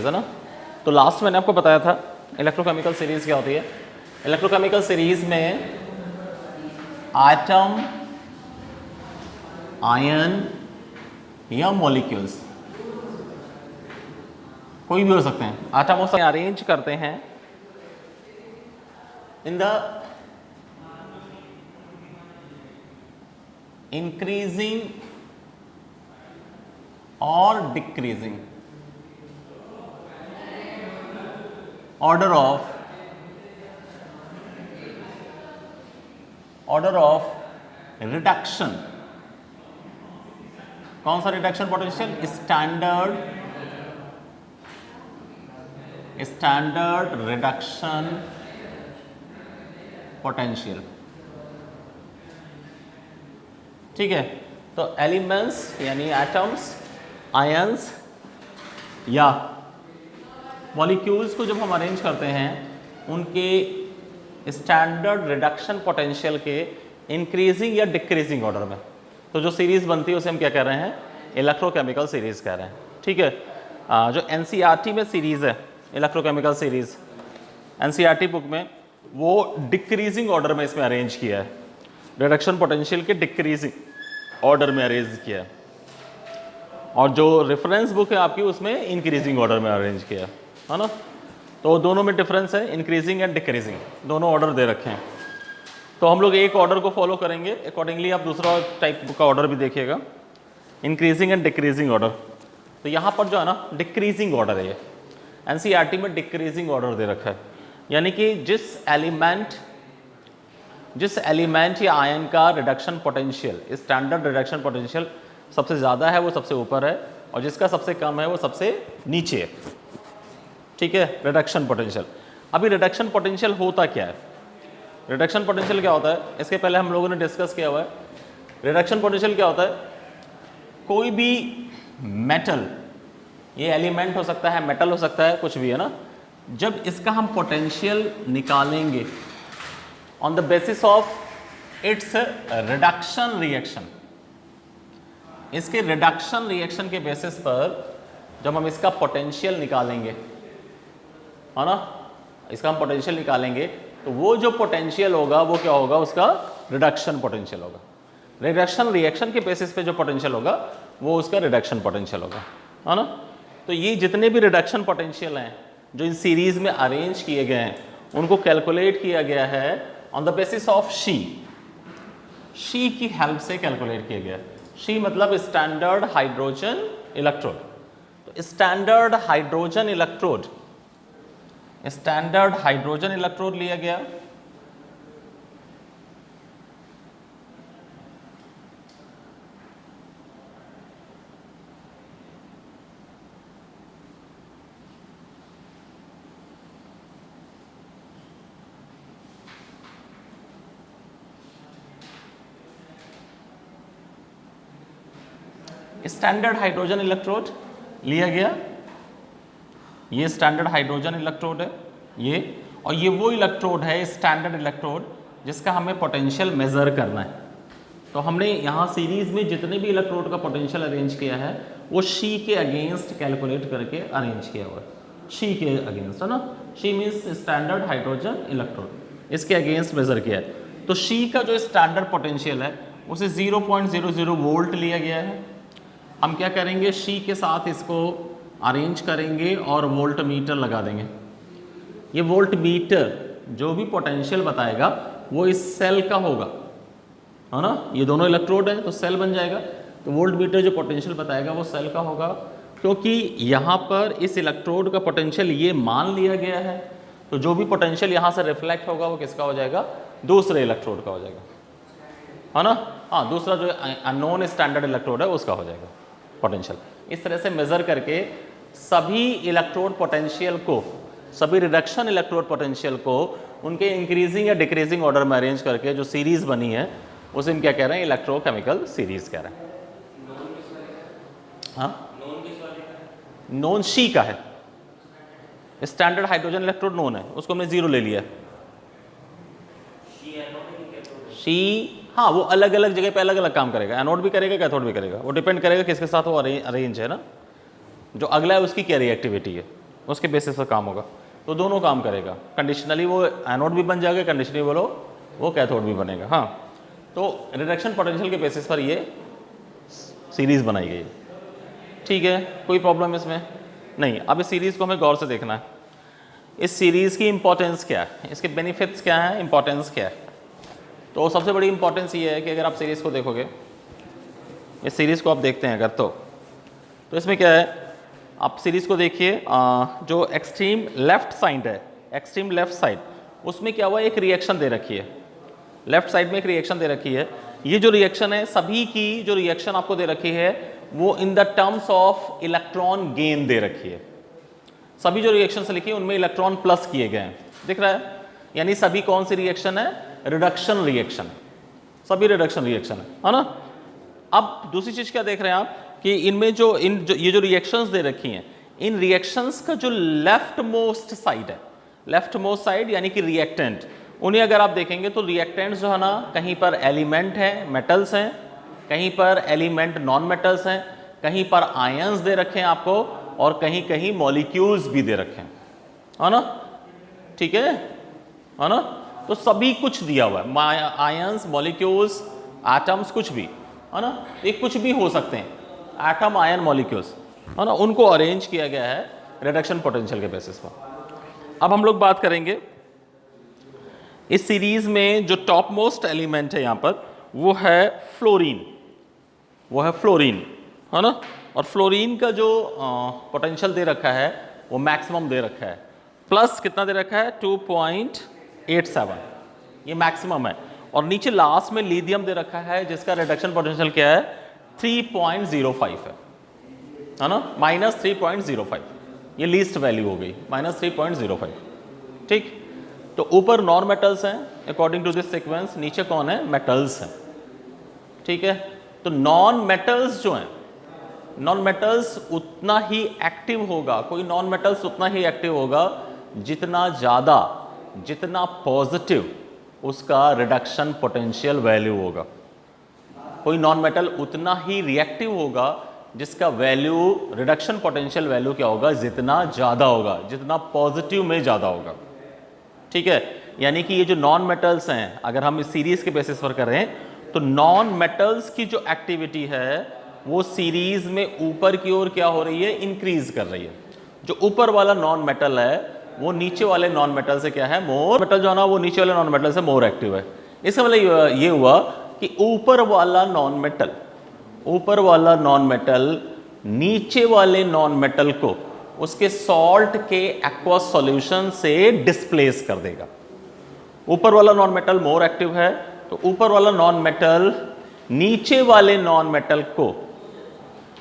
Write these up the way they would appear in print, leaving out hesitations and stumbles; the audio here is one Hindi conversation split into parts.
है ना। तो लास्ट मैंने आपको बताया था इलेक्ट्रोकेमिकल सीरीज क्या होती है। इलेक्ट्रोकेमिकल सीरीज में एटम, आयन या मॉलिक्यूल्स कोई भी हो सकते हैं, एटमों से अरेंज करते हैं इन द इंक्रीजिंग और डिक्रीजिंग order of reduction। कौन सा reduction potential? Standard reduction potential. ठीक है, तो एलिमेंट्स यानी एटम्स, आयंस या मॉलिक्यूल्स को जब हम अरेंज करते हैं उनके स्टैंडर्ड रिडक्शन पोटेंशियल के इंक्रीजिंग या डिक्रीजिंग ऑर्डर में, तो जो सीरीज बनती है उसे हम क्या कह रहे हैं? इलेक्ट्रोकेमिकल सीरीज कह रहे हैं। ठीक है, जो एनसीईआरटी में सीरीज है इलेक्ट्रोकेमिकल सीरीज, एनसीईआरटी बुक में वो डिक्रीजिंग ऑर्डर में इसमें अरेंज किया है, रिडक्शन पोटेंशियल के डिक्रीजिंग ऑर्डर में अरेंज किया है, और जो रेफरेंस बुक है आपकी उसमें इंक्रीजिंग ऑर्डर में अरेंज किया है ना। तो दोनों में डिफरेंस है, इंक्रीजिंग एंड डिक्रीजिंग, दोनों ऑर्डर दे रखे हैं। तो हम लोग एक ऑर्डर को फॉलो करेंगे, अकॉर्डिंगली आप दूसरा टाइप का ऑर्डर भी देखिएगा, इंक्रीजिंग एंड डिक्रीजिंग ऑर्डर। तो यहाँ पर जो है ना डिक्रीजिंग ऑर्डर है, ये एनसीईआरटी में डिक्रीजिंग ऑर्डर दे रखा है, यानी कि जिस एलिमेंट या आयन का reduction potential, standard reduction potential सबसे ज़्यादा है वो सबसे ऊपर है, और जिसका सबसे कम है वो सबसे नीचे है। ठीक है, रिडक्शन पोटेंशियल। अभी रिडक्शन पोटेंशियल होता क्या है? रिडक्शन पोटेंशियल क्या होता है, इसके पहले हम लोगों ने डिस्कस किया हुआ है। रिडक्शन पोटेंशियल क्या होता है? कोई भी मेटल, ये एलिमेंट हो सकता है, मेटल हो सकता है, कुछ भी है ना, जब इसका हम पोटेंशियल निकालेंगे on the basis of its reduction reaction, इसके रिडक्शन रिएक्शन के बेसिस पर जब हम इसका पोटेंशियल निकालेंगे, है ना, इसका हम पोटेंशियल निकालेंगे, तो वो जो पोटेंशियल होगा वो क्या होगा? उसका रिडक्शन पोटेंशियल होगा। रिडक्शन रिएक्शन के बेसिस पे जो पोटेंशियल होगा वो उसका रिडक्शन पोटेंशियल होगा, है ना। तो ये जितने भी रिडक्शन पोटेंशियल हैं जो इन सीरीज में अरेंज किए गए हैं उनको कैलकुलेट किया गया है on the basis of she की हेल्प से कैलकुलेट किया गया है। शी मतलब स्टैंडर्ड हाइड्रोजन इलेक्ट्रोड। तो स्टैंडर्ड हाइड्रोजन इलेक्ट्रोड लिया गया, स्टैंडर्ड हाइड्रोजन इलेक्ट्रोड लिया गया, ये स्टैंडर्ड हाइड्रोजन इलेक्ट्रोड है ये, और ये वो इलेक्ट्रोड है स्टैंडर्ड इलेक्ट्रोड जिसका हमें पोटेंशियल मेजर करना है। तो हमने यहाँ सीरीज में जितने भी इलेक्ट्रोड का पोटेंशियल अरेंज किया है वो शी के अगेंस्ट कैलकुलेट करके अरेंज किया हुआ है, शी के अगेंस्ट, है ना। She means standard hydrogen electrode, इसके अगेंस्ट मेजर किया है। तो शी का जो स्टैंडर्ड पोटेंशियल है उसे 0.00 वोल्ट लिया गया है। हम क्या करेंगे, शी के साथ इसको अरेंज करेंगे और वोल्ट मीटर लगा देंगे। ये वोल्ट मीटर जो भी पोटेंशियल बताएगा वो इस सेल का होगा, है ना। ये दोनों इलेक्ट्रोड हैं तो सेल बन जाएगा, तो वोल्ट मीटर जो पोटेंशियल बताएगा वो सेल का होगा। क्योंकि यहाँ पर इस इलेक्ट्रोड का पोटेंशियल ये मान लिया गया है, तो जो भी पोटेंशियल यहाँ से रिफ्लेक्ट होगा वो किसका हो जाएगा? दूसरे इलेक्ट्रोड का हो जाएगा, है ना। हाँ, दूसरा जो अननोन स्टैंडर्ड इलेक्ट्रोड है उसका हो जाएगा पोटेंशियल। इस तरह से मेजर करके सभी इलेक्ट्रोड पोटेंशियल को, सभी रिडक्शन इलेक्ट्रोड पोटेंशियल को उनके इंक्रीजिंग या डिक्रीजिंग ऑर्डर में अरेंज करके जो सीरीज बनी है उसे हम क्या कह रहे हैं? इलेक्ट्रोकेमिकल सीरीज कह रहे हैं। हाँ, नॉन शी का है, स्टैंडर्ड हाइड्रोजन इलेक्ट्रोड नॉन है, उसको हमने 0 ले लिया। शी हाँ, वो अलग अलग जगह पे अलग अलग काम करेगा, एनोड भी करेगा, कैथोड भी करेगा, वो डिपेंड करेगा किसके साथ वो अरेंज है ना। जो अगला है उसकी क्या रिएक्टिविटी है, उसके बेसिस पर काम होगा। तो दोनों काम करेगा, कंडीशनली वो एनोड भी बन जाएगा, कंडीशनली बोलो वो कैथोड भी बनेगा। हाँ, तो रिडक्शन पोटेंशियल के बेसिस पर ये सीरीज बनाई गई है। ठीक है, कोई प्रॉब्लम इसमें नहीं। अब इस सीरीज को हमें गौर से देखना है। इस सीरीज की इंपॉर्टेंस क्या है, इसके बेनिफिट्स क्या है, इंपॉर्टेंस क्या है। तो सबसे बड़ी इंपॉर्टेंस ये है कि अगर आप सीरीज को देखोगे, इस सीरीज को आप देखते हैं अगर तो इसमें क्या है, आप सीरीज को देखिए, जो एक्सट्रीम लेफ्ट साइड है, एक्सट्रीम लेफ्ट साइड, उसमें क्या हुआ, एक रिएक्शन दे रखी है। लेफ्ट साइड में एक रिएक्शन दे रखी है। ये जो रिएक्शन है, सभी की जो रिएक्शन आपको दे रखी है वो in the terms of electron gain दे रखी है। सभी जो रिएक्शन लिखी है उनमें इलेक्ट्रॉन प्लस किए गए हैं, दिख रहा है। यानी सभी कौन सी रिएक्शन है, रिडक्शन रिएक्शन, सभी रिडक्शन रिएक्शन है ना। अब दूसरी चीज क्या देख रहे हैं आप कि इनमें ये जो रिएक्शंस दे रखी हैं, इन रिएक्शंस का जो लेफ्ट मोस्ट साइड है, लेफ्ट मोस्ट साइड यानी कि रिएक्टेंट, उन्हें अगर आप देखेंगे तो रिएक्टेंट्स जो है ना, कहीं पर एलिमेंट है, मेटल्स हैं, कहीं पर एलिमेंट नॉन मेटल्स हैं, कहीं पर आयंस दे रखे हैं आपको, और कहीं कहीं मॉलिक्यूल्स भी दे रखे हैं, है ना। ठीक है ना। तो सभी कुछ दिया हुआ है, आयंस, मॉलिक्यूल्स, एटम्स, कुछ भी, है ना। ये कुछ भी हो सकते हैं, एटम, आयन, मॉलिक्यूल्स, है ना, उनको अरेंज किया गया है रिडक्शन पोटेंशियल के बेसिस पर। अब हम लोग बात करेंगे इस सीरीज में जो टॉप मोस्ट एलिमेंट है यहां पर, वो है फ्लोरीन, वो है फ्लोरीन, है ना। और फ्लोरीन का जो पोटेंशियल दे रखा है वो मैक्सिमम दे रखा है, प्लस कितना दे रखा है, 2.87, ये मैक्सिमम है। और नीचे लास्ट में लिथियम दे रखा है जिसका रिडक्शन पोटेंशियल क्या है, 3.05 है ना, -3.05, ये लीस्ट वैल्यू हो गई, -3.05। ठीक, तो ऊपर नॉन मेटल्स हैं अकॉर्डिंग टू दिस सीक्वेंस, नीचे कौन है, मेटल्स हैं। ठीक है, तो नॉन मेटल्स जो हैं, नॉन मेटल्स उतना ही एक्टिव होगा, कोई नॉन मेटल्स उतना ही एक्टिव होगा जितना ज़्यादा, जितना पॉजिटिव उसका रिडक्शन पोटेंशियल वैल्यू होगा। कोई नॉन मेटल उतना ही रिएक्टिव होगा जिसका वैल्यू, रिडक्शन पोटेंशियल वैल्यू क्या होगा, जितना ज़्यादा होगा, जितना पॉजिटिव में ज़्यादा होगा। ठीक है, यानी कि ये जो नॉन मेटल्स हैं, अगर हम इस सीरीज के बेसिस पर करें तो नॉन मेटल्स की जो एक्टिविटी है वो सीरीज में ऊपर की ओर क्या हो रही है, इंक्रीज कर रही है। जो ऊपर वाला नॉन मेटल है वो नीचे वाले नॉन मेटल से क्या है, मोर मेटल जो है ना, वो नीचे वाले नॉन मेटल से मोर एक्टिव है। इसका मतलब ये हुआ कि ऊपर वाला नॉन मेटल, ऊपर वाला नॉन मेटल नीचे वाले नॉन मेटल को उसके सॉल्ट के एक्वस सॉल्यूशन से डिस्प्लेस कर देगा। ऊपर वाला नॉन मेटल मोर एक्टिव है, तो ऊपर वाला नॉन मेटल नीचे वाले नॉन मेटल को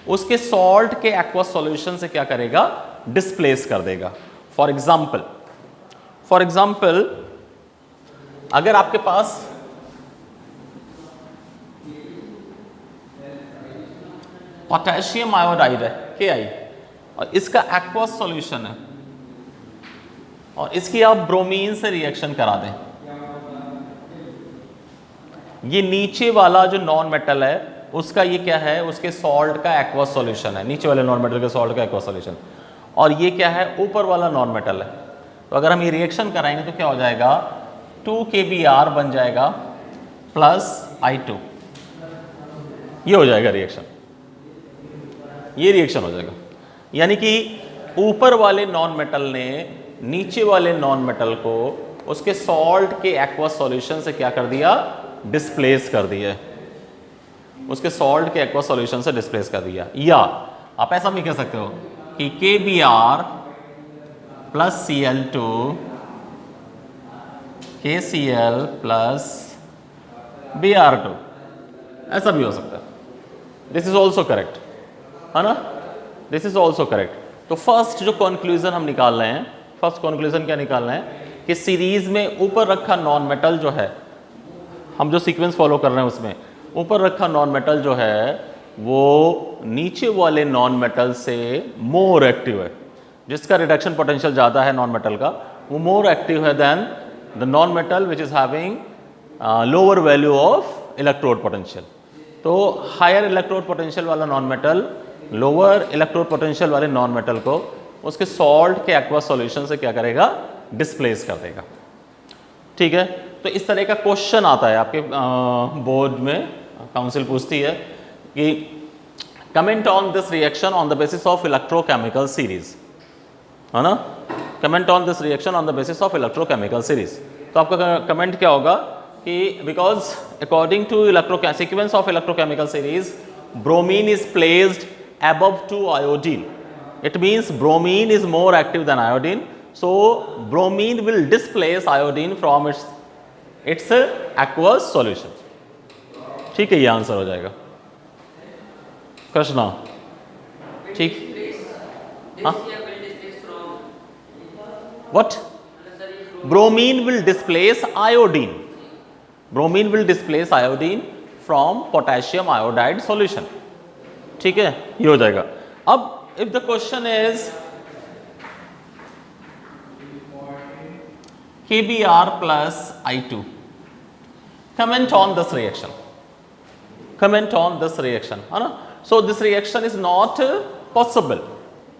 उसके सॉल्ट के एक्वस सॉल्यूशन से क्या करेगा, डिस्प्लेस कर देगा। फॉर एग्जाम्पल अगर आपके पास पोटेशियम आयोडाइड है, Ki, और इसका एक्वस सॉल्यूशन है, और इसकी आप ब्रोमीन से रिएक्शन करा दें, ये नीचे वाला जो नॉन मेटल है उसका ये क्या है, उसके सॉल्ट का एक्वस सॉल्यूशन है, नीचे वाले नॉन मेटल के सॉल्ट का एक्वस सॉल्यूशन, और ये क्या है, ऊपर वाला नॉन मेटल है। तो अगर हम ये रिएक्शन कराएंगे तो क्या हो जाएगा, 2 kBr बन जाएगा प्लस I2, ये हो जाएगा रिएक्शन, ये रिएक्शन हो जाएगा। यानी कि ऊपर वाले नॉन मेटल ने नीचे वाले नॉन मेटल को उसके सॉल्ट के एक्वस सॉल्यूशन से क्या कर दिया, डिस्प्लेस कर दिया, उसके सॉल्ट के एक्वस सॉल्यूशन से डिस्प्लेस कर दिया। या आप ऐसा भी कह सकते हो कि KBr plus Cl2 KCl plus Br2, ऐसा भी हो सकता है। दिस इज ऑल्सो करेक्ट, है ना, दिस इज ऑल्सो करेक्ट। तो फर्स्ट जो कंक्लूजन हम निकाल रहे हैं, फर्स्ट कंक्लूजन क्या निकाल रहे हैं कि सीरीज में ऊपर रखा नॉन मेटल जो है, हम जो सीक्वेंस फॉलो कर रहे हैं उसमें ऊपर रखा नॉन मेटल जो है वो नीचे वाले नॉन मेटल से मोर एक्टिव है, जिसका रिडक्शन पोटेंशियल ज़्यादा है नॉन मेटल का, वो मोर एक्टिव है than the non metal which is having lower value of electrode potential. तो हायर इलेक्ट्रोड पोटेंशियल वाला non metal lower electrode potential वाले नॉन मेटल को उसके सॉल्ट के एक्वस सॉल्यूशन से क्या करेगा, डिस्प्लेस कर देगा। ठीक है, तो इस तरह का क्वेश्चन आता है आपके बोर्ड में, काउंसिल पूछती है कि comment on this reaction on the basis of electrochemical series, है ना, comment on this reaction on the basis of electrochemical series. तो आपका कमेंट क्या होगा कि because according to sequence of electrochemical series bromine is placed above to iodine, it means bromine is more active than iodine, so bromine will displace iodine from its aqueous solution। ठीक है, ये आंसर हो जाएगा कृष्णा। ठीक, हाँ, what, bromine will displace iodine, bromine will displace iodine from potassium iodide solution। ठीक है, ये हो जाएगा। अब if the question is KBr plus I2, comment on this reaction, comment on this reaction, है ना। So this reaction is not possible,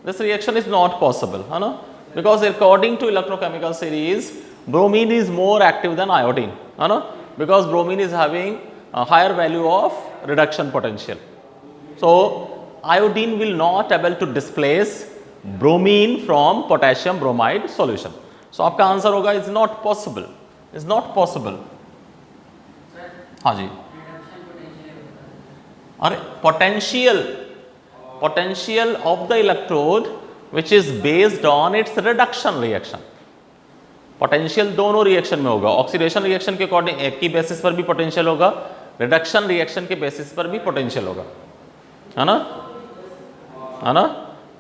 this reaction is not possible, है ना, because according to electrochemical series bromine is more active than iodine, है ना, because bromine is having a higher value of reduction potential, so iodine will not able to displace bromine from potassium bromide solution, so आपका आंसर होगा is not possible, is not possible। हाँ जी, अरे potential of the electrode which is based on its reduction reaction, potential दोनों रिएक्शन में होगा, ऑक्सीडेशन रिएक्शन के अकॉर्डिंग एक की बेसिस पर भी पोटेंशियल होगा, रिडक्शन रिएक्शन के बेसिस पर भी पोटेंशियल होगा, है ना, है ना।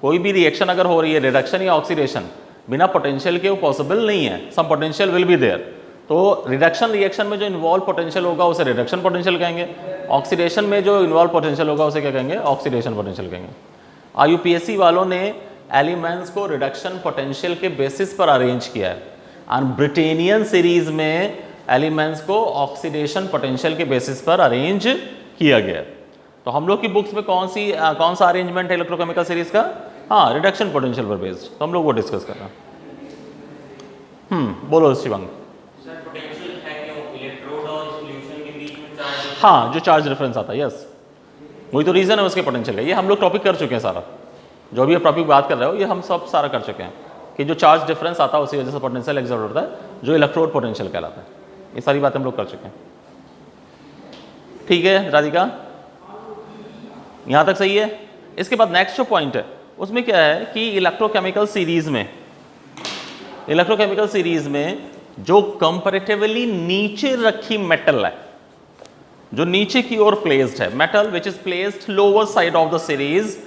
कोई भी रिएक्शन अगर हो रही है रिडक्शन या ऑक्सीडेशन बिना पोटेंशियल के वो पॉसिबल नहीं है, सम पोटेंशियल विल बी देयर। तो रिडक्शन रिएक्शन में जो इन्वॉल्व पोटेंशियल होगा उसे रिडक्शन पोटेंशियल कहेंगे, ऑक्सीडेशन में जो इन्वॉल्व पोटेंशियल होगा उसे क्या कहेंगे, ऑक्सीडेशन पोटेंशियल कहेंगे। IUPAC वालों ने एलिमेंट्स को रिडक्शन पोटेंशियल के बेसिस पर अरेंज किया है और ब्रिटेनियन सीरीज में एलिमेंट्स को ऑक्सीडेशन पोटेंशियल के बेसिस पर अरेंज किया गया। तो हम लोग की बुक्स में कौन सा अरेंजमेंट है इलेक्ट्रोकेमिकल सीरीज का, हाँ, रिडक्शन पोटेंशियल पर बेस्ड, तो हम लोग वो डिस्कस कर रहे हैं। बोलो शिवांग। हाँ, जो चार्ज डिफरेंस आता है, यस, वही तो रीजन है उसके पोटेंशियल का। ये हम लोग टॉपिक कर चुके हैं सारा, जो भी टॉपिक बात कर रहे हो ये हम सब सारा कर चुके हैं कि जो चार्ज डिफरेंस आता है उसी वजह से पोटेंशियल एक्सर्ट होता है, जो इलेक्ट्रोड पोटेंशियल कहलाता है। ये सारी बातें हम लोग कर चुके हैं। ठीक है राधिका, यहाँ तक सही है। इसके बाद नेक्स्ट जो पॉइंट है उसमें क्या है कि इलेक्ट्रोकेमिकल सीरीज में जो कंपैरेटिवली नीचे रखी मेटल है, जो नीचे की ओर प्लेस्ड है, metal which is placed lower side of the series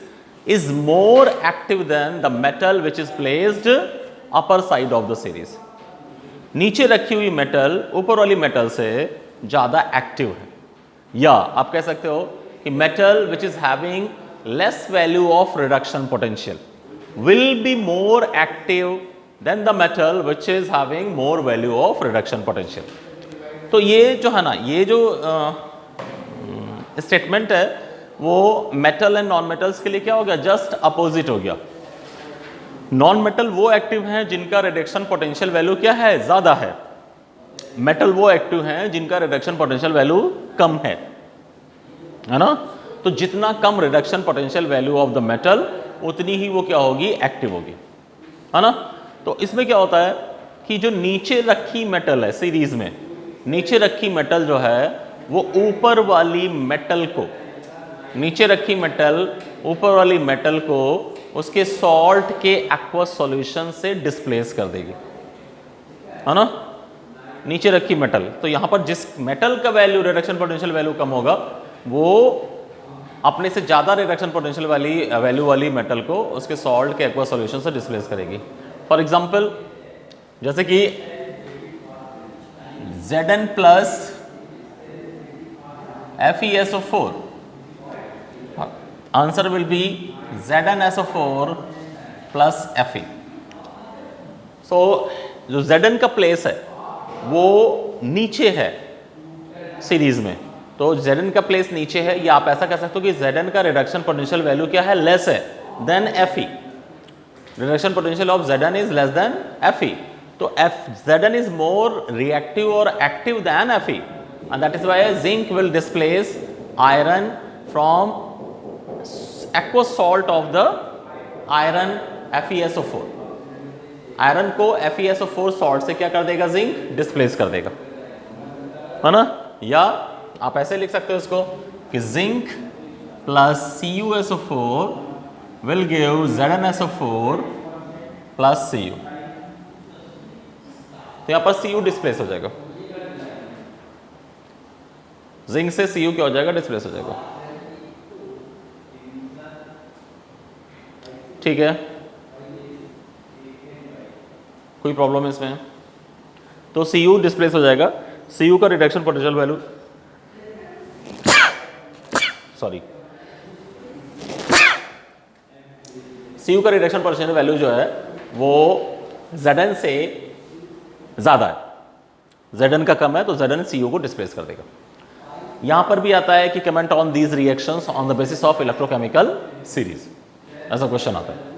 is more active than the metal which is placed upper side of the series. नीचे रखी हुई मेटल ऊपर वाली मेटल से ज्यादा एक्टिव है, या आप कह सकते हो कि metal which is having less value of reduction potential will be more active than the metal which is having more value of reduction potential. तो ये जो है ना, ये जो स्टेटमेंट है वो मेटल एंड नॉन मेटल्स के लिए क्या हो गया, जस्ट अपोजिट हो गया। नॉन मेटल वो एक्टिव हैं जिनका रिडक्शन पोटेंशियल वैल्यू क्या है, ज्यादा है। मेटल वो एक्टिव हैं जिनका रिडक्शन पोटेंशियल वैल्यू कम है ना। तो जितना कम reduction potential value of the metal उतनी ही वो क्या होगी, एक्टिव होगी, है ना। तो इसमें क्या होता है कि जो नीचे रखी मेटल है सीरीज में, नीचे रखी मेटल जो है वो ऊपर वाली मेटल को, नीचे रखी मेटल ऊपर वाली मेटल को उसके सॉल्ट के एक्वस सॉल्यूशन से डिस्प्लेस कर देगी, है ना, नीचे रखी मेटल। तो यहां पर जिस मेटल का वैल्यू रिडक्शन पोटेंशियल वैल्यू कम होगा वो अपने से ज्यादा रिडक्शन पोटेंशियल वाली वैल्यू वाली मेटल को उसके सॉल्ट के एक्वस सॉल्यूशन से डिस्प्लेस करेगी। फॉर एग्जांपल जैसे कि Zn plus FeSO4, answer will be ZnSO4 plus Fe। सो जो Zn का प्लेस है वो नीचे है सीरीज में, तो Zn का प्लेस नीचे है, या आप ऐसा कह सकते हो कि Zn का रिडक्शन पोटेंशियल वैल्यू क्या है, लेस है than Fe। Reduction potential of Zn is less than Fe. तो Zn इज मोर रिएक्टिव और active than Fe, and that is why zinc will displace iron from aqueous salt of the iron FeSO4. Iron को FeSO4 सॉल्ट से क्या कर देगा, जिंक डिस्प्लेस कर देगा, है ना। या आप ऐसे लिख सकते हो इसको कि zinc plus CuSO4 will give ZnSO4 plus Cu। तो यहां पर Cu डिस्प्लेस हो जाएगा, जिंक से Cu क्या हो जाएगा, डिस्प्लेस हो जाएगा। ठीक है, कोई प्रॉब्लम है इसमें? तो Cu डिस्प्लेस हो जाएगा। Cu का reduction potential value sorry Cu का रिडक्शन पोटेंशियल वैल्यू जो है वो Zn से ज्यादा है, Zn का कम है, तो Zn Cu को डिस्प्लेस कर देगा। यहां पर भी आता है कि comment on these reactions on the basis of electrochemical series, ऐसा क्वेश्चन आता है।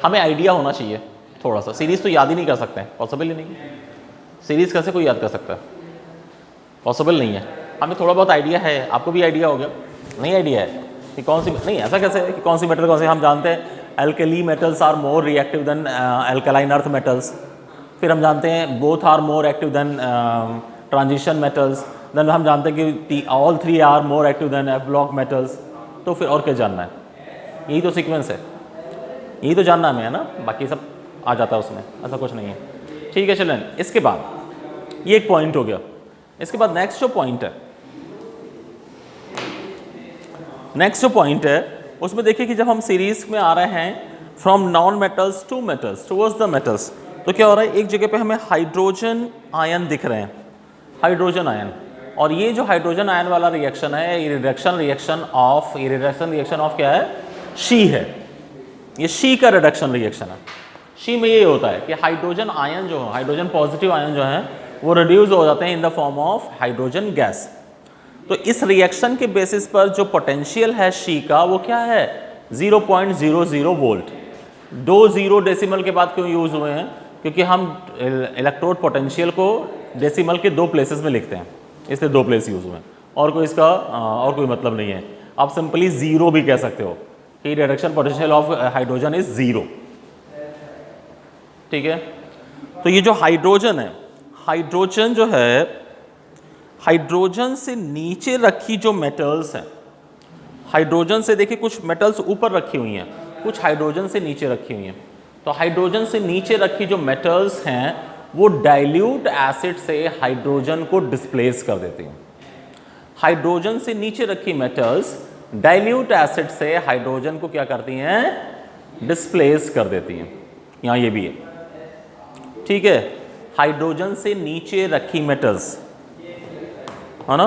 हमें आइडिया होना चाहिए थोड़ा सा, सीरीज तो याद ही नहीं कर सकते हैं, पॉसिबल ही नहीं। सीरीज कैसे कोई याद कर सकता है, पॉसिबल नहीं है। हमें थोड़ा बहुत आइडिया है, आपको भी आइडिया हो गया, नहीं आइडिया है कि कौन सी, नहीं ऐसा कैसे कि कौन सी मेटल कौन सी, हम जानते हैं alkali metals are more reactive than alkaline earth metals, फिर हम जानते हैं both are more active than transition metals, then हम जानते हैं कि all three are more active than F block metals. तो फिर और क्या जानना है, यही तो सीक्वेंस है, यही तो जानना हमें, है ना, बाकी सब आ जाता है उसमें, ऐसा कुछ नहीं है। ठीक है, चलें इसके बाद ये एक पॉइंट हो गया। इसके बाद नेक्स्ट जो पॉइंट है, नेक्स्ट जो पॉइंट है उसमें देखिए कि जब हम सीरीज में आ रहे हैं from non metals to metals towards the metals, तो क्या हो रहा है, एक जगह पे हमें हाइड्रोजन आयन दिख रहे हैं, हाइड्रोजन आयन, और ये जो हाइड्रोजन आयन वाला रिएक्शन है, ये रिडक्शन रिएक्शन ऑफ क्या है, शी है। ये शी का रिडक्शन रिएक्शन है। शी में ये होता है कि हाइड्रोजन आयन जो है, हाइड्रोजन पॉजिटिव आयन जो है वो रिड्यूस हो जाते हैं in the form of hydrogen gas. तो इस रिएक्शन के बेसिस पर जो पोटेंशियल है शी का वो क्या है, 0.00 वोल्ट। 2 0 डेसिमल के बाद क्यों यूज हुए हैं, क्योंकि हम इलेक्ट्रोड पोटेंशियल को डेसिमल के 2 प्लेसेस में लिखते हैं, इसलिए 2 प्लेस यूज हुए हैं, और कोई इसका और कोई मतलब नहीं है। आप सिंपली 0 भी कह सकते हो कि reduction potential of hydrogen is 0। ठीक है, तो ये जो हाइड्रोजन है, हाइड्रोजन जो है, हाइड्रोजन से नीचे रखी जो मेटल्स हैं, हाइड्रोजन से देखिए कुछ मेटल्स ऊपर रखी हुई हैं, कुछ हाइड्रोजन से नीचे रखी हुई हैं। तो हाइड्रोजन से नीचे रखी जो मेटल्स हैं वो डाइल्यूट एसिड से हाइड्रोजन को डिस्प्लेस कर देती हैं। हाइड्रोजन से नीचे रखी मेटल्स डाइल्यूट एसिड से हाइड्रोजन को क्या करती हैं, डिस्प्लेस कर देती हैं। यहां ये भी है, ठीक है, हाइड्रोजन से नीचे रखी मेटल्स, है ना,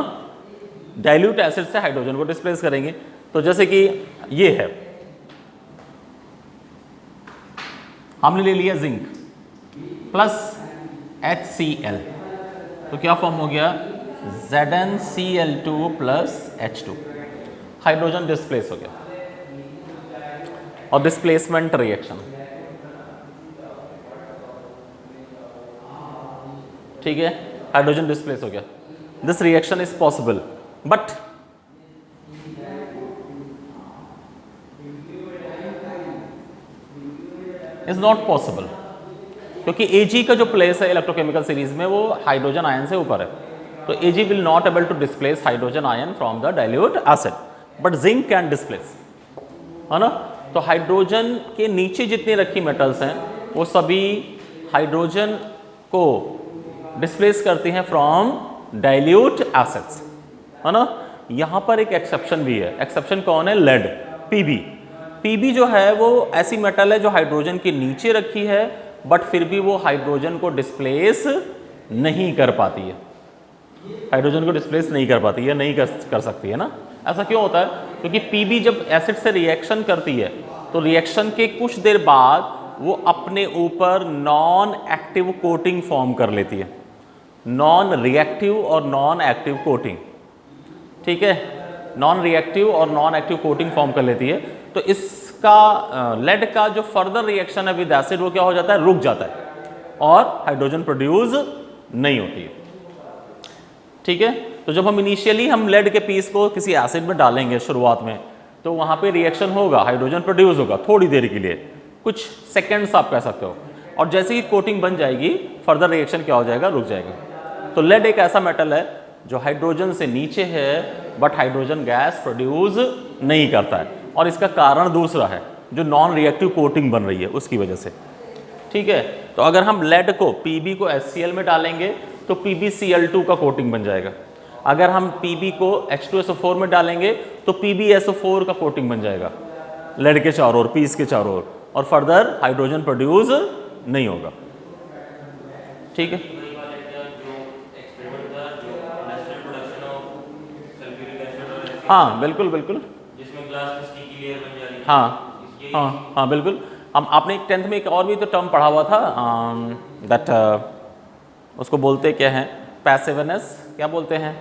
डाइल्यूट एसिड से हाइड्रोजन को डिस्प्लेस करेंगे। तो जैसे कि ये है, हमने ले लिया जिंक प्लस HCl, तो क्या फॉर्म हो गया, ZnCl2 plus H2, hydrogen displace हो गया। और डिस्प्लेसमेंट रिएक्शन, ठीक है, हाइड्रोजन डिस्प्लेस हो गया। This reaction is possible but is not possible, क्योंकि Ag का जो प्लेस है इलेक्ट्रोकेमिकल सीरीज में वो हाइड्रोजन आयन से ऊपर है। तो Ag will not able to displace hydrogen ion from the dilute acid, but zinc can displace, है ना। तो हाइड्रोजन के नीचे जितनी रखी मेटल्स हैं वो सभी हाइड्रोजन को डिस्प्लेस करती हैं फ्रॉम डाइल्यूट एसिड्स, है ना। यहां पर एक एक्सेप्शन भी है, एक्सेप्शन कौन है, लेड, Pb। Pb जो है वो ऐसी मेटल है जो हाइड्रोजन के नीचे रखी है बट फिर भी वो हाइड्रोजन को डिस्प्लेस नहीं कर पाती है, हाइड्रोजन को डिस्प्लेस नहीं कर पाती है, नहीं कर सकती है ना। ऐसा क्यों होता है, क्योंकि Pb जब एसिड से रिएक्शन करती है तो रिएक्शन के कुछ देर बाद वो अपने ऊपर नॉन एक्टिव कोटिंग फॉर्म कर लेती है, नॉन रिएक्टिव और नॉन एक्टिव कोटिंग, ठीक है, नॉन रिएक्टिव और नॉन एक्टिव कोटिंग फॉर्म कर लेती है। तो इसका लेड का जो फर्दर रिएक्शन है विद एसिड वो क्या हो जाता है, रुक जाता है और हाइड्रोजन प्रोड्यूस नहीं होती है। ठीक है, तो जब हम इनिशियली हम लेड के पीस को किसी एसिड में डालेंगे शुरुआत में, तो वहां पे रिएक्शन होगा, हाइड्रोजन प्रोड्यूस होगा थोड़ी देर के लिए, कुछ सेकेंड्स आप कह सकते हो, और जैसे ही कोटिंग बन जाएगी फर्दर रिएक्शन क्या हो जाएगा, रुक जाएगा। तो लेड एक ऐसा मेटल है जो हाइड्रोजन से नीचे है बट हाइड्रोजन गैस प्रोड्यूस नहीं करता है, और इसका कारण दूसरा है, जो नॉन रिएक्टिव कोटिंग बन रही है उसकी वजह से। ठीक है, तो अगर हम लेड को Pb को HCl में डालेंगे तो PbCl2 का कोटिंग बन जाएगा। अगर हम Pb को H2SO4 में डालेंगे तो PbSO4 का कोटिंग बन जाएगा लेड के चारों ओर, पीस के चारों ओर, और फर्दर हाइड्रोजन प्रोड्यूस नहीं होगा। ठीक है, हाँ बिल्कुल बिल्कुल, जिसमें ग्लास में स्टिकी लेयर बन जा रही है। हाँ हाँ हाँ बिल्कुल। हम आपने 10th में एक और भी तो टर्म पढ़ा हुआ था, दैट उसको बोलते क्या हैं, पैसिवनेस, क्या बोलते हैं,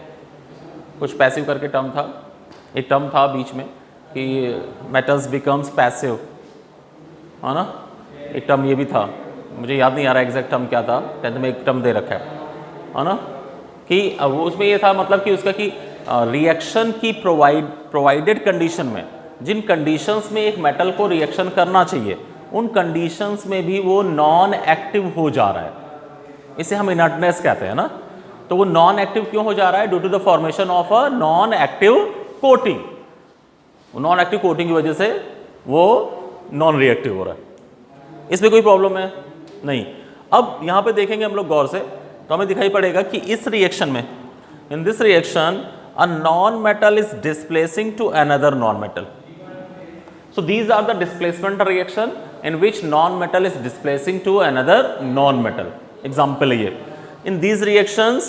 कुछ पैसिव करके टर्म था, एक टर्म था बीच में कि मेटल्स बिकम्स पैसिव, है ना, एक टर्म ये भी था, मुझे याद नहीं आ रहा एग्जैक्ट टर्म क्या था, 10th में एक टर्म दे रखा है ना, कि वो उसमें ये था मतलब कि उसका कि रिएक्शन की प्रोवाइडेड कंडीशन में, जिन कंडीशंस में एक मेटल को रिएक्शन करना चाहिए उन कंडीशंस में भी वो नॉन एक्टिव हो जा रहा है, इसे हम इनर्टनेस कहते हैं ना। तो वो नॉन एक्टिव क्यों हो जा रहा है, due to the formation of a non active coating, non active coating की वजह से वो नॉन रिएक्टिव हो रहा है। इसमें कोई प्रॉब्लम है नहीं। अब यहां पे देखेंगे हम लोग गौर से तो हमें दिखाई पड़ेगा कि इस रिएक्शन में, in this reaction a non-metal is displacing to another non-metal. So these are the displacement reaction in which non-metal is displacing to another non-metal. Example है ये. In these reactions,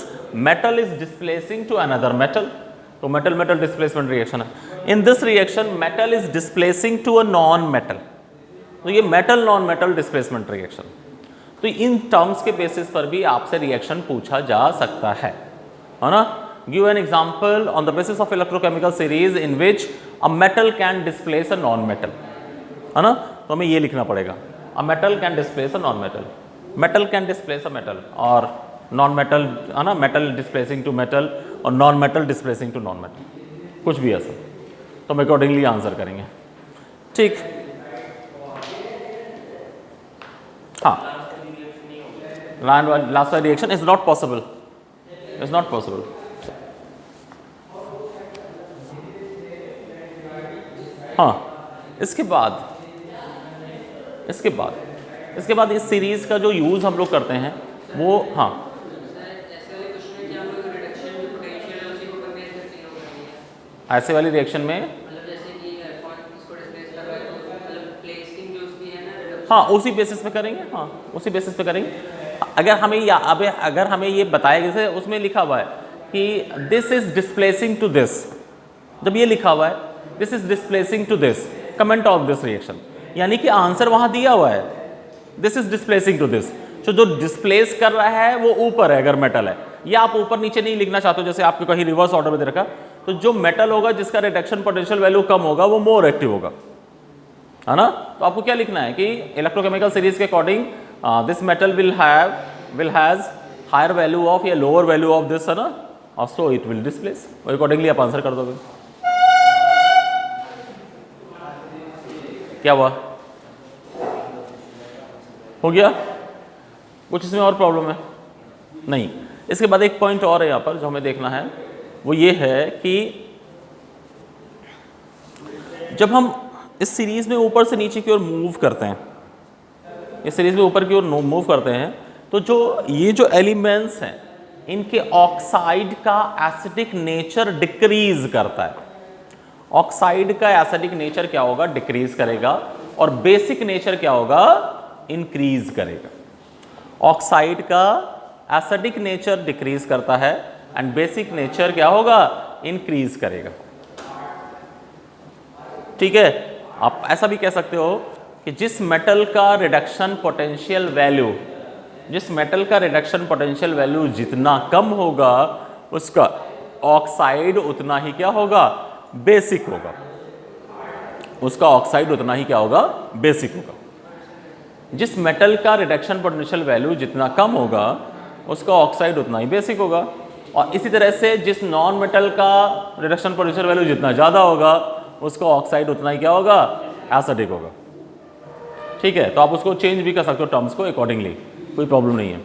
metal is displacing to another metal. तो metal-metal displacement reaction है. In this reaction, metal is displacing to a non-metal. तो ये metal non-metal displacement reaction. तो इन टर्म्स के बेसिस पर भी आपसे रिएक्शन पूछा जा सकता है ना। Give an example on the basis of electrochemical series in which a metal can displace a non-metal, है ना, तो हमें ये लिखना पड़ेगा, a metal can displace a non-metal, metal can displace a metal, और non-metal है ना, metal displacing to metal और non-metal displacing to non-metal, कुछ भी ऐसा, तो हम अकॉर्डिंगली आंसर करेंगे। ठीक, हाँ, लास्ट वाला reaction is not possible, is not possible. हाँ, इसके बाद इस सीरीज का जो यूज हम लोग करते हैं वो, हाँ, ऐसे वाली रिएक्शन में, हाँ उसी बेसिस पे करेंगे, हाँ उसी बेसिस पे करेंगे। अगर हमें ये बताया, जैसे उसमें लिखा हुआ है कि this is displacing to this, जब ये लिखा हुआ है this is displacing to this, comment of this reaction, यानी कि आंसर वहां दिया हुआ है, this is displacing to this. तो जो डिस्प्लेस कर रहा है वो ऊपर है अगर मेटल है, या आप ऊपर नीचे नहीं लिखना चाहते हो, जैसे आपको कहीं रिवर्स ऑर्डर में दे रखा, तो जो मेटल होगा जिसका रिडक्शन पोटेंशियल वैल्यू कम होगा वो मोर एक्टिव होगा, है ना। तो आपको क्या लिखना है कि इलेक्ट्रोकेमिकल सीरीज के according this metal will has higher value of या लोअर वैल्यू ऑफ दिस, है ना, और सो इट विल डिस्प्लेस, और अकॉर्डिंगली आप आंसर कर दोगे। क्या हुआ, हो गया, कुछ इसमें और प्रॉब्लम है नहीं। इसके बाद एक पॉइंट और है यहाँ पर जो हमें देखना है, वो ये है कि जब हम इस सीरीज में ऊपर से नीचे की ओर मूव करते हैं, इस सीरीज में ऊपर की ओर मूव करते हैं, तो ये जो एलिमेंट्स हैं इनके ऑक्साइड का एसिडिक नेचर डिक्रीज करता है। ऑक्साइड का एसिडिक नेचर क्या होगा, डिक्रीज करेगा, और बेसिक नेचर क्या होगा, इंक्रीज करेगा। ऑक्साइड का एसिडिक नेचर डिक्रीज करता है एंड बेसिक नेचर क्या होगा, इंक्रीज करेगा। ठीक है, आप ऐसा भी कह सकते हो कि जिस मेटल का रिडक्शन पोटेंशियल वैल्यू, जिस मेटल का रिडक्शन पोटेंशियल वैल्यू जितना कम होगा उसका ऑक्साइड उतना ही क्या होगा, बेसिक होगा। उसका ऑक्साइड उतना ही क्या होगा, बेसिक होगा। जिस मेटल का रिडक्शन पोटेंशियल वैल्यू जितना कम होगा उसका ऑक्साइड उतना ही बेसिक होगा, और इसी तरह से जिस नॉन मेटल का रिडक्शन पोटेंशियल वैल्यू जितना ज़्यादा होगा उसका ऑक्साइड उतना ही क्या होगा, एसिडिक होगा। ठीक है, तो आप उसको चेंज भी कर सकते हो टर्म्स को अकॉर्डिंगली, कोई प्रॉब्लम नहीं है।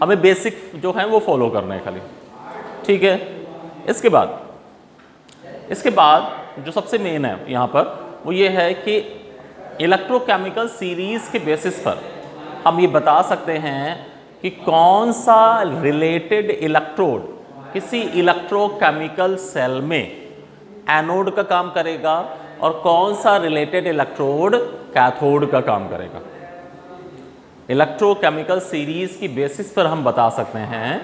हमें बेसिक जो है वो फॉलो करना है खाली। ठीक है, इसके बाद जो सबसे मेन है यहाँ पर वो ये है कि इलेक्ट्रोकेमिकल सीरीज के बेसिस पर हम ये बता सकते हैं कि कौन सा रिलेटेड इलेक्ट्रोड किसी इलेक्ट्रोकेमिकल सेल में एनोड का काम करेगा और कौन सा रिलेटेड इलेक्ट्रोड कैथोड का काम करेगा। इलेक्ट्रोकेमिकल सीरीज की बेसिस पर हम बता सकते हैं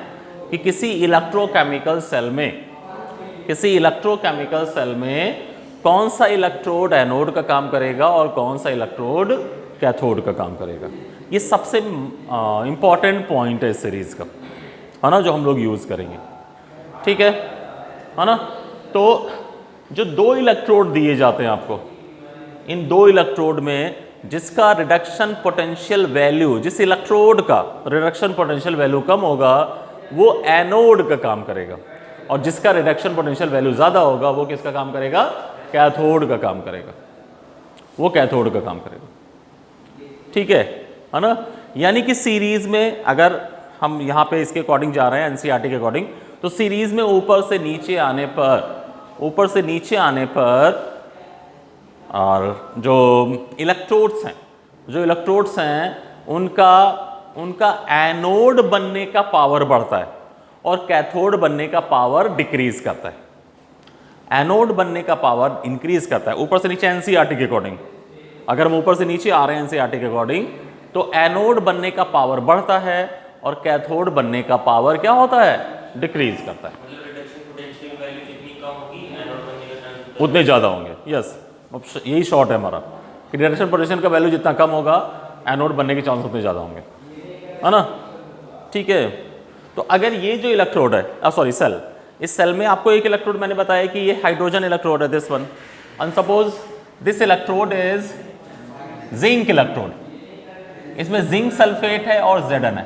कि किसी इलेक्ट्रोकेमिकल सेल में कौन सा इलेक्ट्रोड एनोड का काम करेगा और कौन सा इलेक्ट्रोड कैथोड का काम करेगा। ये सबसे इंपॉर्टेंट पॉइंट है इस सीरीज का, है ना, जो हम लोग यूज करेंगे। ठीक है ना। तो जो दो इलेक्ट्रोड दिए जाते हैं आपको, इन दो इलेक्ट्रोड में जिसका रिडक्शन पोटेंशियल वैल्यू, जिस इलेक्ट्रोड का रिडक्शन पोटेंशियल वैल्यू कम होगा वो एनोड का काम करेगा, और जिसका रिडक्शन पोटेंशियल वैल्यू ज़्यादा होगा वो किसका काम करेगा, कैथोड का काम करेगा, वो कैथोड का काम करेगा। ठीक है ना। यानी कि सीरीज में अगर हम यहाँ पे इसके अकॉर्डिंग जा रहे हैं, एनसीईआरटी के अकॉर्डिंग, तो सीरीज में ऊपर से नीचे आने पर और जो इलेक्ट्रोड्स हैं उनका एनोड बनने का पावर बढ़ता है और कैथोड बनने का पावर डिक्रीज करता है। एनोड बनने का पावर इंक्रीज करता है ऊपर से नीचे एनसीईआरटी के अकॉर्डिंग। अगर हम ऊपर से नीचे आ रहे हैं एनसीईआरटी के अकॉर्डिंग तो एनोड बनने का पावर बढ़ता है और कैथोड बनने का पावर क्या होता है, डिक्रीज करता है। मतलब रिडक्शन पोटेंशियल वैल्यू जितनी कम होगी एनोड बनने का चांस उतने ज़्यादा होंगे। यस, यही शॉर्ट है हमारा कि रिडक्शन पोटेंशियल का वैल्यू जितना कम होगा एनोड बनने के चांस उतने ज़्यादा होंगे, है ना। ठीक है, तो अगर ये जो इलेक्ट्रोड है सेल, इस सेल में आपको एक इलेक्ट्रोड मैंने बताया कि ये हाइड्रोजन इलेक्ट्रोड है, this one, and suppose this electrode is zinc electrode, इसमें जिंक सल्फेट है और Zn है,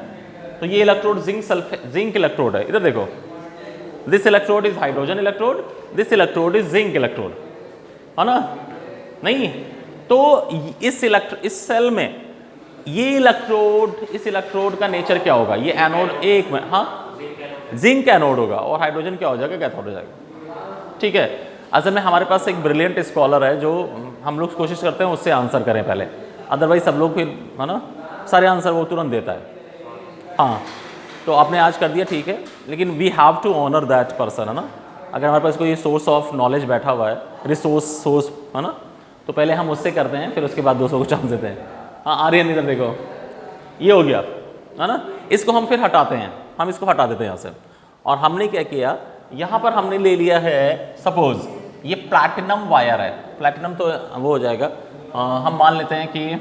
तो ये इलेक्ट्रोड जिंक इलेक्ट्रोड है। इधर देखो, this electrode is hydrogen electrode, this electrode is zinc electrode, है ना। नहीं तो इस सेल में ये इस इलेक्ट्रोड का नेचर क्या होगा, ये एनोड एक में, हाँ जिंक एनोड होगा और हाइड्रोजन क्या हो जाएगा, कैथोड हो जाएगा। ठीक है, असल में हमारे पास एक ब्रिलियंट स्कॉलर है जो हम लोग कोशिश करते हैं उससे आंसर करें पहले, अदरवाइज सब लोग फिर, है ना, सारे आंसर वो तुरंत देता है। हाँ, तो आपने आज कर दिया, ठीक है, लेकिन we have to honour that person, है ना। अगर हमारे पास कोई सोर्स ऑफ नॉलेज बैठा हुआ है, सोर्स, है ना, तो पहले हम उससे करते हैं, फिर उसके बाद दूसरों को चांस देते हैं। हाँ, आर्यन इधर देखो, ये हो गया, है ना। इसको हम फिर हटाते हैं, हम इसको हटा देते हैं यहाँ से, और हमने क्या किया, यहाँ पर हमने ले लिया है, सपोज ये प्लैटिनम वायर है, प्लैटिनम तो वो हो जाएगा, हम मान लेते हैं कि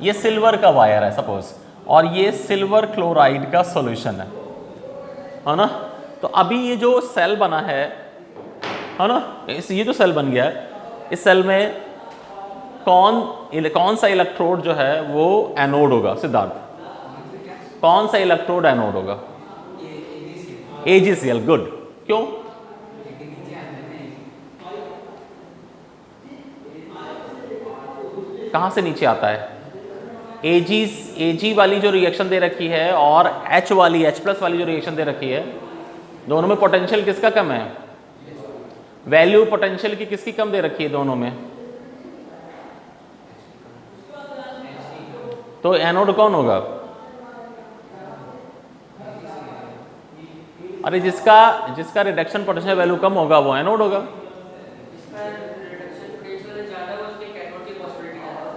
ये सिल्वर का वायर है सपोज, और ये सिल्वर क्लोराइड का सॉल्यूशन है ना। तो अभी ये जो सेल बना है ना, ये जो सेल बन गया है, इस सेल में कौन सा इलेक्ट्रोड जो है वो एनोड होगा, सिद्धार्थ, कौन सा इलेक्ट्रोड एनोड होगा, AgCl, गुड, क्यों, कहां से नीचे आता है, Ag वाली जो रिएक्शन दे रखी है और H प्लस वाली जो रिएक्शन दे रखी है, दोनों में पोटेंशियल किसका कम है, वैल्यू पोटेंशियल की किसकी कम दे रखी है दोनों में, तो एनोड कौन होगा, अरे जिसका रिडक्शन पोटेंशियल वैल्यू कम होगा वो एनोड होगा।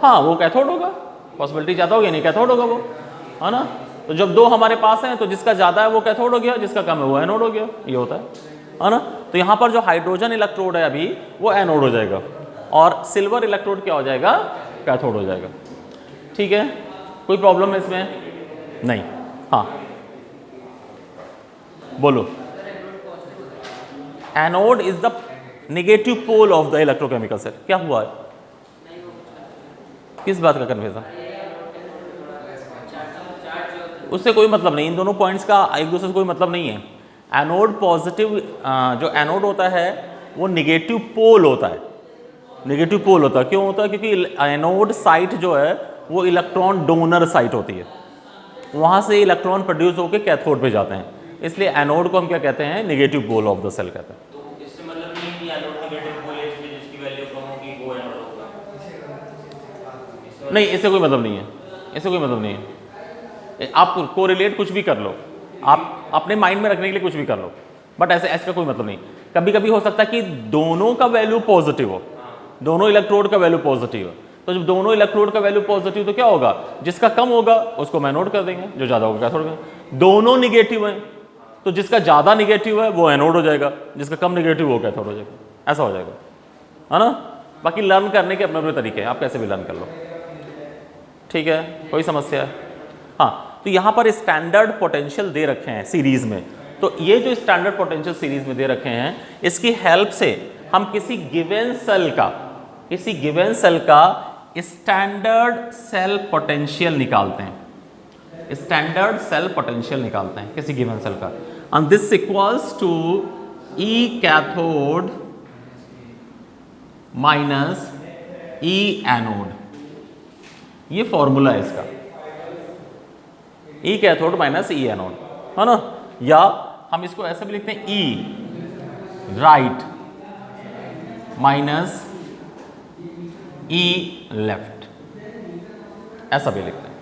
हाँ, वो कैथोड होगा, पॉसिबिलिटी ज़्यादा होगी, नहीं कैथोड होगा वो, है ना। तो जब दो हमारे पास हैं तो जिसका ज़्यादा है वो कैथोड हो गया, जिसका कम है वो एनोड हो गया, ये होता है ना। तो यहाँ पर जो हाइड्रोजन इलेक्ट्रोड है अभी वो एनोड हो जाएगा और सिल्वर इलेक्ट्रोड क्या हो जाएगा, कैथोड हो जाएगा। ठीक है, कोई प्रॉब्लम है इसमें, नहीं। हाँ बोलो, anode is the negative pole of the electrochemical cell, क्या हुआ है, किस बात का कन्फ्यूजन? उससे कोई मतलब नहीं, इन दोनों पॉइंट्स का एक दूसरे से कोई मतलब नहीं है। एनोड पॉजिटिव, जो एनोड होता है वो निगेटिव पोल होता है, निगेटिव पोल होता है। क्यों होता है? क्योंकि एनोड साइट जो है वो इलेक्ट्रॉन डोनर साइट होती है, वहाँ से इलेक्ट्रॉन प्रोड्यूस होकर कैथोड पे जाते हैं, इसलिए एनोड को हम क्या कहते हैं? Negative pole of the cell कहते हैं। तो इससे मतलब नहीं कि एनोड नेगेटिव पोल है इसलिए जिसकी वैल्यू कम होगी वो एनोड होगा? नहीं, इससे कोई मतलब नहीं है, इससे कोई मतलब नहीं है। आप कोरिलेट कुछ भी कर लो, आप अपने माइंड में रखने के लिए कुछ भी कर लो, बट ऐसे ऐसे का कोई मतलब नहीं। कभी कभी हो सकता है कि दोनों का वैल्यू पॉजिटिव हो, दोनों इलेक्ट्रोड का वैल्यू पॉजिटिव है, तो जब दोनों इलेक्ट्रोड का वैल्यू पॉजिटिव तो क्या होगा? जिसका कम होगा उसको हम एनोड कर देंगे, जो ज्यादा होगा कैथोड कर। दोनों निगेटिव हैं तो जिसका ज्यादा निगेटिव है वो एनोड हो जाएगा, जिसका कम निगेटिव वो कैथोड हो जाएगा, ऐसा हो जाएगा, है ना। बाकी लर्न करने के अपने अपने तरीके हैं, आप कैसे भी लर्न कर लो, ठीक है, कोई समस्या है? हाँ, तो यहाँ पर स्टैंडर्ड पोटेंशियल दे रखे हैं सीरीज में, तो ये जो स्टैंडर्ड पोटेंशियल सीरीज में दे रखे हैं इसकी हेल्प से हम किसी गिवन सेल का स्टैंडर्ड सेल पोटेंशियल निकालते हैं, स्टैंडर्ड सेल पोटेंशियल निकालते हैं किसी गिवन सेल का, and this equals to E cathode minus E anode, ये फॉर्मूला है इसका, E cathode minus E anode, है ना। या हम इसको ऐसे भी लिखते हैं E right minus E left, ऐसा भी लिखते हैं।